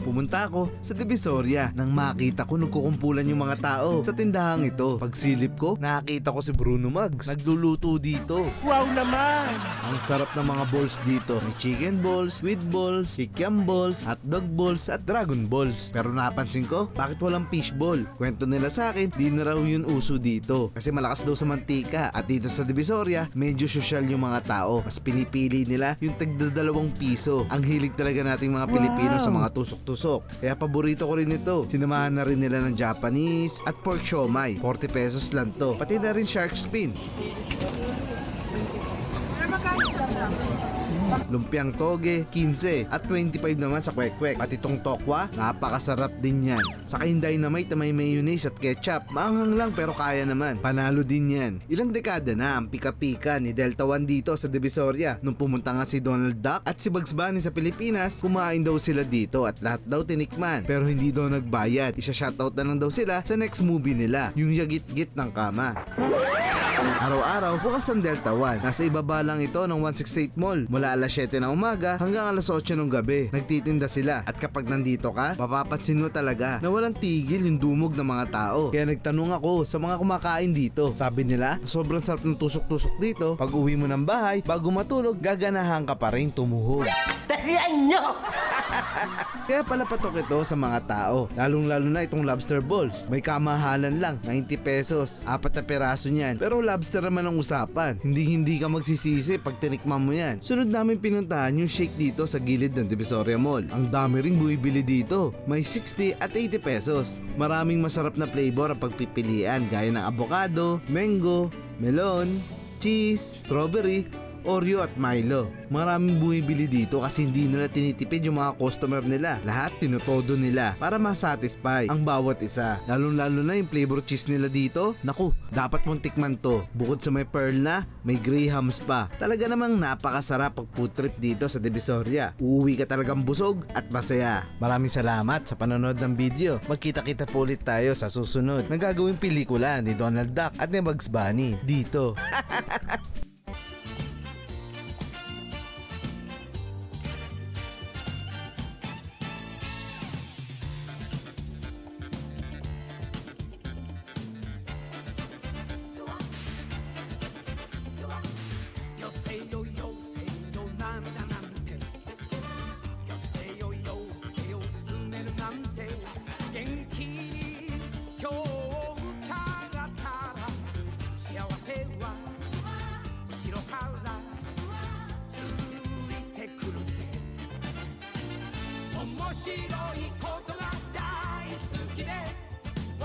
Pumunta ako sa Divisoria nang makita ko nagkukumpulan yung mga tao sa tindahang ito. Pagsilip ko, nakita ko si Bruno Mags. Nagluluto dito. Wow naman! Ang sarap ng mga balls dito. May chicken balls, squid balls, kikiam balls, hotdog balls at dragon balls. Pero napansin ko, bakit walang fish ball? Kwento nila sa akin, di na raw yun uso dito. Kasi malakas daw sa mantika. At dito sa Divisoria, medyo social yung mga tao. Mas pinipili nila yung tagda 2 piso. Ang hilig talaga nating mga Pilipino sa mga tusok-tusok. Kaya paborito ko rin ito. Sinamahan na rin nila ng Japanese at pork siomai. 40 pesos lang to. Pati na rin shark fin. Lumpiang toge, 15 at 25 naman sa kwek-kwek. At itong tokwa, napakasarap din yan. Saka yung dynamite na may mayonnaise at ketchup. Maanghang lang pero kaya naman. Panalo din yan. Ilang dekada na ang pika-pika ni Delta One dito sa Divisoria. Nung pumunta nga si Donald Duck at si Bugs Bunny sa Pilipinas, kumain daw sila dito at lahat daw tinikman. Pero hindi daw nagbayad. Isa-shoutout na lang daw sila sa next movie nila, yung Yagit-Git ng Kama. Araw-araw bukas ang Delta One. Nasa ibaba lang ito ng 168 Mall. Mula alas 7 na umaga hanggang alas 8 ng gabi. Nagtitinda sila. At kapag nandito ka, mapapansin mo talaga na walang tigil yung dumog ng mga tao. Kaya nagtanong ako sa mga kumakain dito. Sabi nila, sobrang sarap ng tusok-tusok dito. Pag uwi mo ng bahay, bago matulog, gaganahan ka pa rin tumuhog. Tarihan nyo! Kaya pala patok ito sa mga tao. Lalong-lalo na itong lobster balls. May kamahalan lang, 90 pesos. 4 na peraso niyan. Pero lobster naman ang usapan. Hindi ka magsisisi pag tinikman mo yan. Sunod namin pinuntahan yung shake dito sa gilid ng Divisoria Mall. Ang dami ring bumibili dito. May 60 at 80 pesos. Maraming masarap na flavor ang pagpipilian gaya ng avocado, mango, melon, cheese, strawberry, Oreo at Milo. Maraming bumibili dito kasi hindi nila tinitipid yung mga customer nila. Lahat tinutodo nila para masatisfy ang bawat isa. Lalo-lalo na yung flavor cheese nila dito. Naku, dapat mong tikman to. Bukod sa may pearl na, may grahams pa. Talaga namang napakasarap pag food trip dito sa Divisoria. Uuwi ka talagang busog at masaya. Maraming salamat sa panonood ng video. Magkita-kita po ulit tayo sa susunod na gagawing pelikula ni Donald Duck at ni Bugs Bunny dito.よせよよせよ涙なんてよせよよせよすねるなんて元気に今日歌がたら幸せは後ろからついてくるぜ面白い